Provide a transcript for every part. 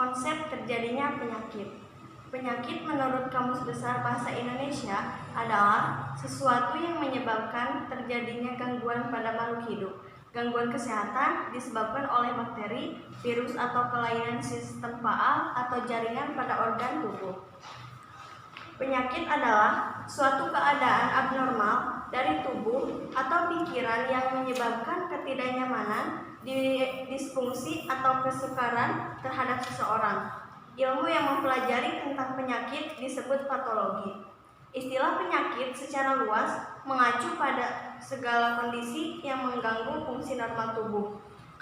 Konsep terjadinya penyakit. Penyakit menurut Kamus Besar Bahasa Indonesia adalah sesuatu yang menyebabkan terjadinya gangguan pada makhluk hidup. Gangguan kesehatan disebabkan oleh bakteri, virus atau kelainan sistem faal atau jaringan pada organ tubuh. Penyakit adalah suatu keadaan abnormal dari tubuh atau pikiran yang menyebabkan ketidaknyamanan, disfungsi atau kesukaran terhadap seseorang. Ilmu yang mempelajari tentang penyakit disebut patologi. Istilah penyakit secara luas mengacu pada segala kondisi yang mengganggu fungsi normal tubuh.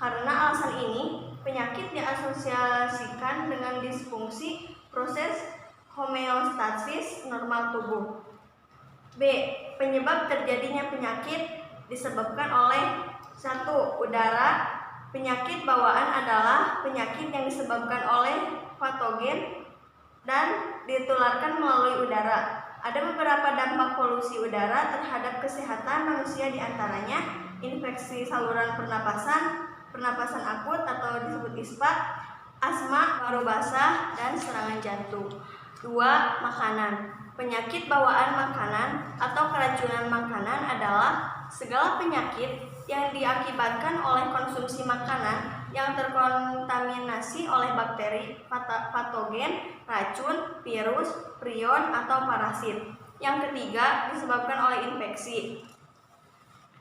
Karena alasan ini, penyakit diasosiasikan dengan disfungsi proses homeostasis normal tubuh. B. Penyebab terjadinya penyakit disebabkan oleh 1. Udara. Penyakit bawaan adalah penyakit yang disebabkan oleh patogen dan ditularkan melalui udara. Ada beberapa dampak polusi udara terhadap kesehatan manusia, diantaranya infeksi saluran pernapasan akut atau disebut ISPA, asma, paru basah, dan serangan jantung. 2. Makanan. Penyakit bawaan makanan atau keracunan makanan adalah segala penyakit yang diakibatkan oleh konsumsi makanan yang terkontaminasi oleh bakteri, patogen, racun, virus, prion, atau parasit. Yang ketiga, disebabkan oleh infeksi.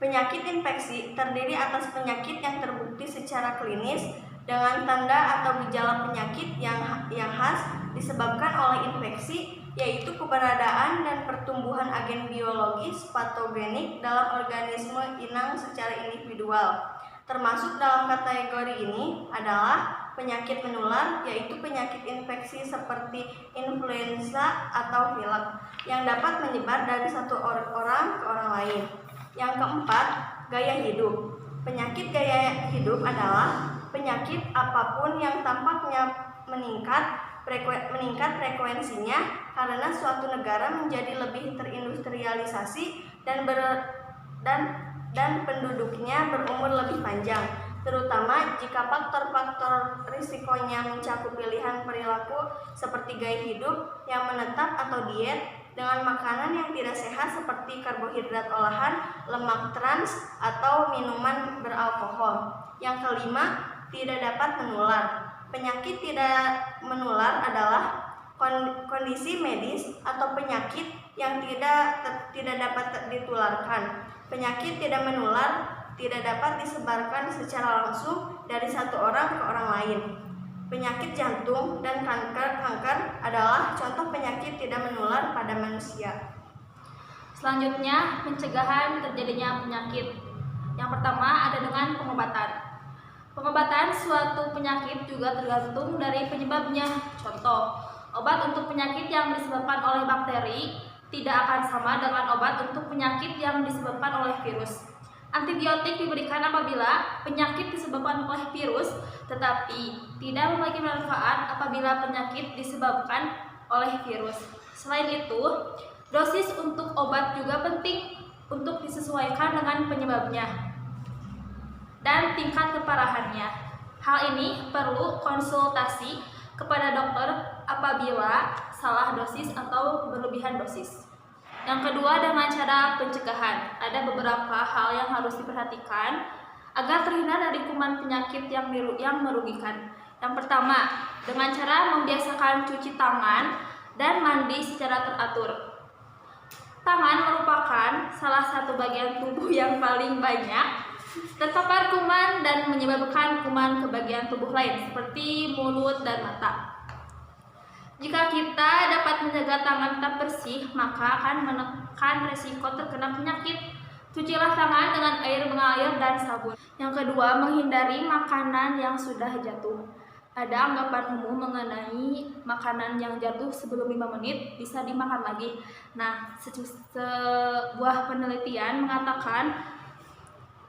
Penyakit infeksi terdiri atas penyakit yang terbukti secara klinis dengan tanda atau gejala penyakit yang khas disebabkan oleh infeksi, yaitu keberadaan dan pertumbuhan agen biologis patogenik dalam organisme inang secara individual. Termasuk dalam kategori ini adalah penyakit menular, yaitu penyakit infeksi seperti influenza atau pilek yang dapat menyebar dari satu orang ke orang lain. Yang keempat, gaya hidup. Penyakit gaya hidup adalah penyakit apapun yang tampaknya meningkat frekuensinya karena suatu negara menjadi lebih terindustrialisasi dan penduduknya berumur lebih panjang, terutama jika faktor-faktor risikonya mencakup pilihan perilaku seperti gaya hidup yang menetap atau diet dengan makanan yang tidak sehat seperti karbohidrat olahan, lemak trans, atau minuman beralkohol. Yang kelima, tidak dapat menular. Penyakit tidak menular adalah kondisi medis atau penyakit yang tidak dapat ditularkan. Penyakit tidak menular tidak dapat disebarkan secara langsung dari satu orang ke orang lain. Penyakit jantung dan kanker adalah contoh penyakit tidak menular pada manusia. Selanjutnya, pencegahan terjadinya penyakit. Yang pertama ada dengan pengobatan. Pengobatan suatu penyakit juga tergantung dari penyebabnya. Contoh, obat untuk penyakit yang disebabkan oleh bakteri tidak akan sama dengan obat untuk penyakit yang disebabkan oleh virus. Antibiotik diberikan apabila penyakit disebabkan oleh virus, tetapi tidak memiliki manfaat apabila penyakit disebabkan oleh virus. Selain itu, dosis untuk obat juga penting untuk disesuaikan dengan penyebabnya dan tingkat keparahannya. Hal ini perlu konsultasi kepada dokter apabila salah dosis atau berlebihan dosis. Yang kedua, dengan cara pencegahan. Ada beberapa hal yang harus diperhatikan agar terhindar dari kuman penyakit yang merugikan. Yang pertama, dengan cara membiasakan cuci tangan dan mandi secara teratur. Tangan merupakan salah satu bagian tubuh yang paling banyak terpapar kuman dan menyebabkan kuman ke bagian tubuh lain seperti mulut dan mata. Jika kita dapat menjaga tangan tetap bersih, maka akan menekan resiko terkena penyakit. Cucilah tangan dengan air mengalir dan sabun. Yang kedua, menghindari makanan yang sudah jatuh. Ada anggapan umum mengenai makanan yang jatuh sebelum 5 menit bisa dimakan lagi. Nah, sebuah penelitian mengatakan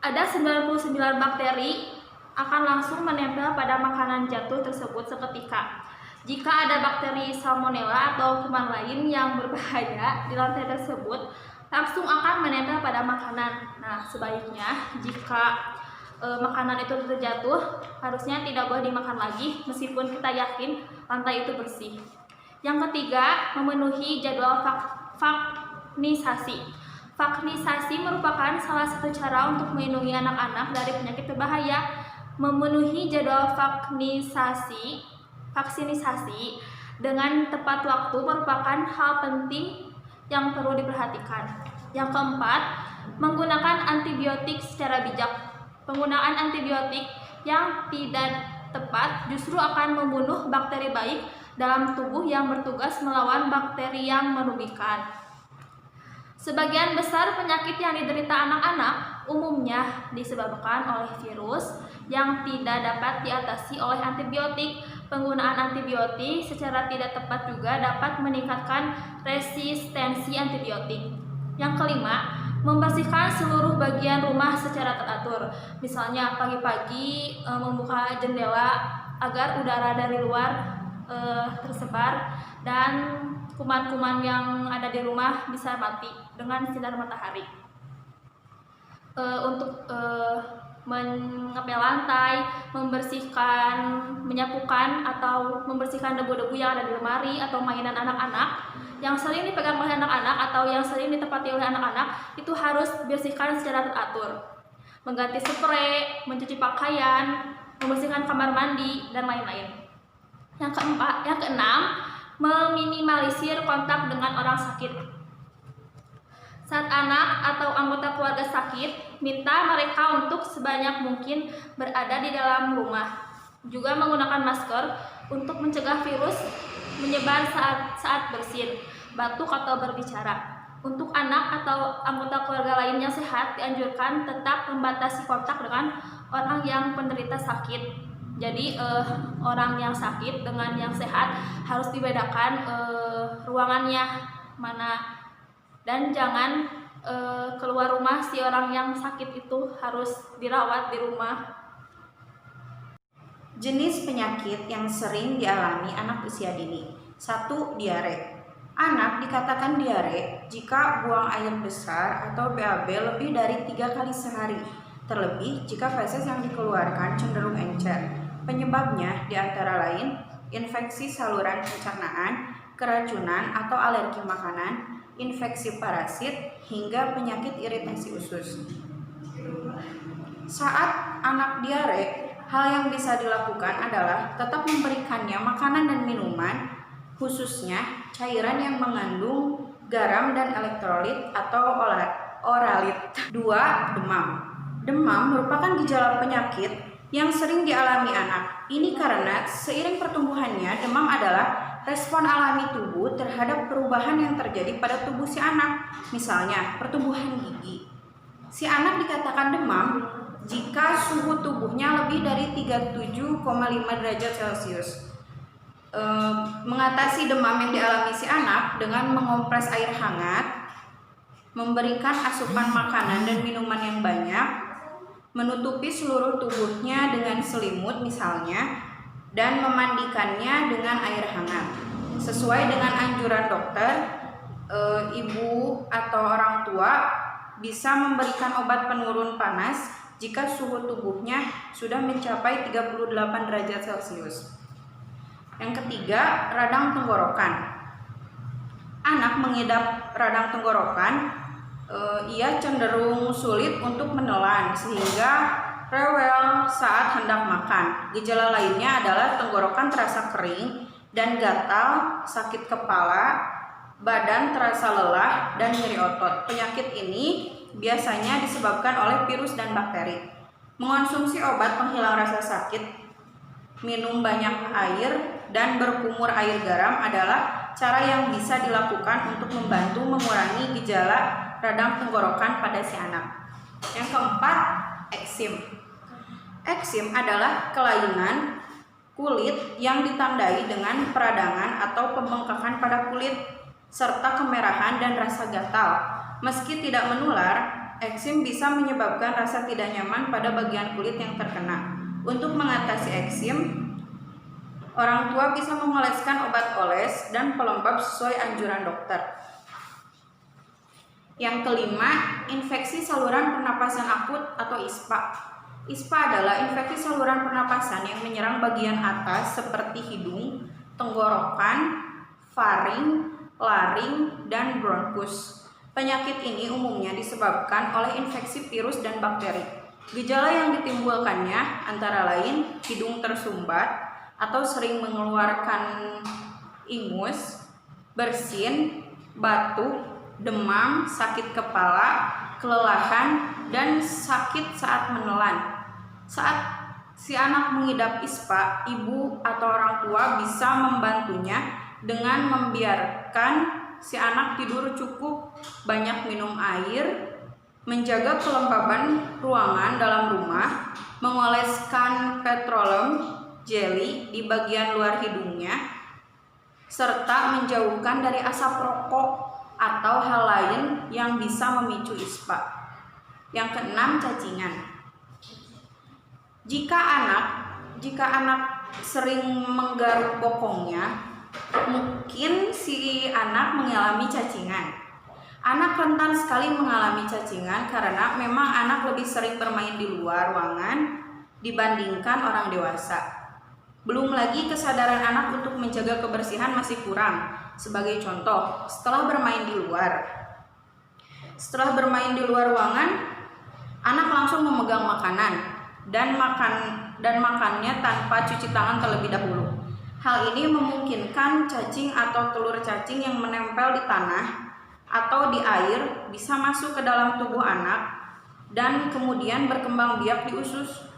ada 99 bakteri akan langsung menempel pada makanan jatuh tersebut seketika. Jika ada bakteri salmonella atau kuman lain yang berbahaya di lantai tersebut, langsung akan menempel pada makanan. Nah, sebaiknya jika makanan itu terjatuh, harusnya tidak boleh dimakan lagi meskipun kita yakin lantai itu bersih. Yang ketiga, memenuhi jadwal vaksinasi. Vaksinasi merupakan salah satu cara untuk melindungi anak-anak dari penyakit berbahaya. Memenuhi jadwal vaksinasi dengan tepat waktu merupakan hal penting yang perlu diperhatikan. Yang keempat, menggunakan antibiotik secara bijak. Penggunaan antibiotik yang tidak tepat justru akan membunuh bakteri baik dalam tubuh yang bertugas melawan bakteri yang merugikan. Sebagian besar penyakit yang diderita anak-anak umumnya disebabkan oleh virus yang tidak dapat diatasi oleh antibiotik. Penggunaan antibiotik secara tidak tepat juga dapat meningkatkan resistensi antibiotik. Yang kelima, membersihkan seluruh bagian rumah secara teratur. Misalnya pagi-pagi membuka jendela agar udara dari luar tersebar dan kuman-kuman yang ada di rumah bisa mati dengan sinar matahari. Untuk mengepel lantai, membersihkan, menyapukan atau membersihkan debu-debu yang ada di lemari atau mainan anak-anak yang sering dipegang oleh anak-anak atau yang sering ditempati oleh anak-anak, itu harus dibersihkan secara teratur. Mengganti spray, mencuci pakaian, membersihkan kamar mandi, dan lain-lain. Yang keenam, meminimalisir kontak dengan orang sakit. Saat anak atau anggota keluarga sakit, minta mereka untuk sebanyak mungkin berada di dalam rumah. Juga menggunakan masker untuk mencegah virus menyebar saat bersin, batuk atau berbicara. Untuk anak atau anggota keluarga lain yang sehat, dianjurkan tetap membatasi kontak dengan orang yang penderita sakit. Jadi orang yang sakit dengan yang sehat harus dibedakan ruangannya mana, dan jangan keluar rumah. Si orang yang sakit itu harus dirawat di rumah. Jenis penyakit yang sering dialami anak usia dini. 1. Diare. Anak dikatakan diare jika buang air besar atau BAB lebih dari 3 kali sehari, terlebih jika feses yang dikeluarkan cenderung encer. Penyebabnya diantara lain infeksi saluran pencernaan, keracunan atau alergi makanan, infeksi parasit, hingga penyakit iritasi usus. Saat anak diare, hal yang bisa dilakukan adalah tetap memberikannya makanan dan minuman, khususnya cairan yang mengandung garam dan elektrolit atau oralit. 2. Demam. Demam merupakan gejala penyakit yang sering dialami anak. Ini karena seiring pertumbuhannya, demam adalah respon alami tubuh terhadap perubahan yang terjadi pada tubuh si anak. Misalnya, pertumbuhan gigi. Si anak dikatakan demam jika suhu tubuhnya lebih dari 37,5 derajat Celcius. Mengatasi demam yang dialami si anak dengan mengompres air hangat, memberikan asupan makanan dan minuman yang banyak, menutupi seluruh tubuhnya dengan selimut misalnya, dan memandikannya dengan air hangat. Sesuai dengan anjuran dokter, ibu atau orang tua bisa memberikan obat penurun panas jika suhu tubuhnya sudah mencapai 38 derajat Celcius. Yang ketiga, radang tenggorokan. Anak mengidap radang tenggorokan, ia cenderung sulit untuk menelan sehingga rewel saat hendak makan. Gejala lainnya adalah tenggorokan terasa kering dan gatal, sakit kepala, badan terasa lelah, dan nyeri otot. Penyakit ini biasanya disebabkan oleh virus dan bakteri. Mengonsumsi obat penghilang rasa sakit, minum banyak air, dan berkumur air garam adalah cara yang bisa dilakukan untuk membantu mengurangi gejala radang tenggorokan pada si anak. Yang keempat, eksim. Eksim adalah kelainan kulit yang ditandai dengan peradangan atau pembengkakan pada kulit serta kemerahan dan rasa gatal. Meski tidak menular, eksim bisa menyebabkan rasa tidak nyaman pada bagian kulit yang terkena. Untuk mengatasi eksim, orang tua bisa mengoleskan obat oles dan pelembab sesuai anjuran dokter. Yang kelima, infeksi saluran pernapasan akut atau ISPA. ISPA adalah infeksi saluran pernapasan yang menyerang bagian atas seperti hidung, tenggorokan, faring, laring, dan bronkus. Penyakit ini umumnya disebabkan oleh infeksi virus dan bakteri. Gejala yang ditimbulkannya antara lain hidung tersumbat atau sering mengeluarkan ingus, bersin, batuk, demam, sakit kepala, kelelahan, dan sakit saat menelan. Saat si anak mengidap ISPA, ibu atau orang tua bisa membantunya dengan membiarkan si anak tidur cukup, banyak minum air, menjaga kelembaban ruangan dalam rumah, mengoleskan petroleum jelly di bagian luar hidungnya, serta menjauhkan dari asap rokok atau hal lain yang bisa memicu ISPA. Yang keenam, cacingan. Jika anak sering menggaruk bokongnya, mungkin si anak mengalami cacingan. Anak rentan sekali mengalami cacingan karena memang anak lebih sering bermain di luar ruangan dibandingkan orang dewasa. Belum lagi kesadaran anak untuk menjaga kebersihan masih kurang. Sebagai contoh, setelah bermain di luar ruangan, anak langsung memegang makanan dan makannya tanpa cuci tangan terlebih dahulu. Hal ini memungkinkan cacing atau telur cacing yang menempel di tanah atau di air bisa masuk ke dalam tubuh anak dan kemudian berkembang biak di usus.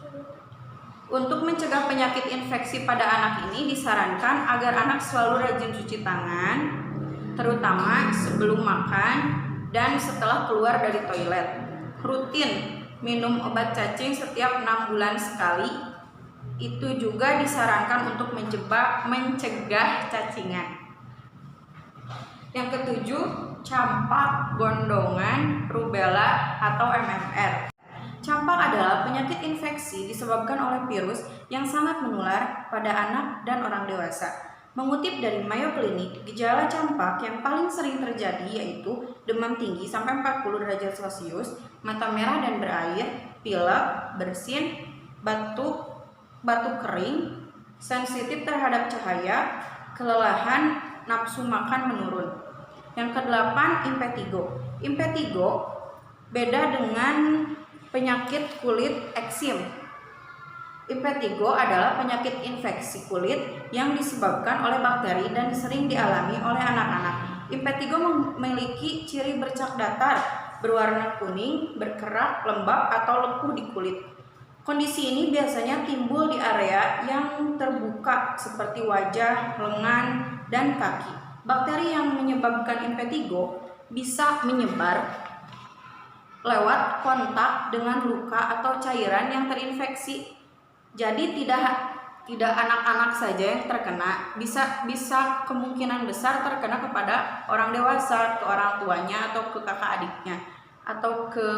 Untuk mencegah penyakit infeksi pada anak ini disarankan agar anak selalu rajin cuci tangan, terutama sebelum makan dan setelah keluar dari toilet. Rutin minum obat cacing setiap 6 bulan sekali. Itu juga disarankan untuk mencegah cacingan. Yang ketujuh, campak, gondongan, rubella atau MMR. Campak adalah penyakit infeksi disebabkan oleh virus yang sangat menular pada anak dan orang dewasa. Mengutip dari Mayo Clinic, gejala campak yang paling sering terjadi yaitu demam tinggi sampai 40 derajat Celcius, mata merah dan berair, pilek, bersin, batuk kering, sensitif terhadap cahaya, kelelahan, nafsu makan menurun. Yang kedelapan, impetigo. Impetigo beda dengan penyakit kulit eksim. Impetigo adalah penyakit infeksi kulit yang disebabkan oleh bakteri dan sering dialami oleh anak-anak. Impetigo memiliki ciri bercak datar, berwarna kuning, berkerak, lembab, atau lepuh di kulit. Kondisi ini biasanya timbul di area yang terbuka seperti wajah, lengan, dan kaki. Bakteri yang menyebabkan impetigo bisa menyebar lewat kontak dengan luka atau cairan yang terinfeksi. Jadi tidak anak-anak saja yang terkena, bisa kemungkinan besar terkena kepada orang dewasa, ke orang tuanya atau ke kakak adiknya atau ke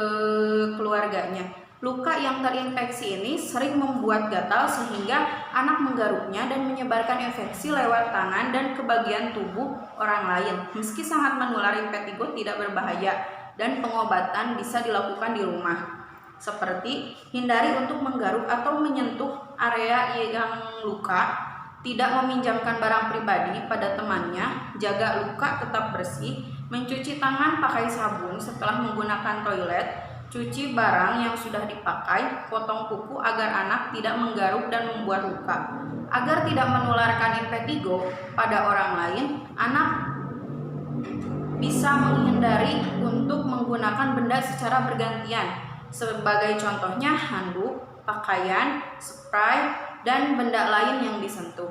keluarganya. Luka yang terinfeksi ini sering membuat gatal sehingga anak menggaruknya dan menyebarkan infeksi lewat tangan dan ke bagian tubuh orang lain. Meski sangat menular, impetigo tidak berbahaya dan pengobatan bisa dilakukan di rumah, seperti hindari untuk menggaruk atau menyentuh area yang luka, tidak meminjamkan barang pribadi pada temannya, jaga luka tetap bersih, mencuci tangan pakai sabun setelah menggunakan toilet, cuci barang yang sudah dipakai, potong kuku agar anak tidak menggaruk dan membuat luka. Agar tidak menularkan impetigo pada orang lain, anak bisa menghindari untuk menggunakan benda secara bergantian. Sebagai contohnya handuk, pakaian, spray, dan benda lain yang disentuh.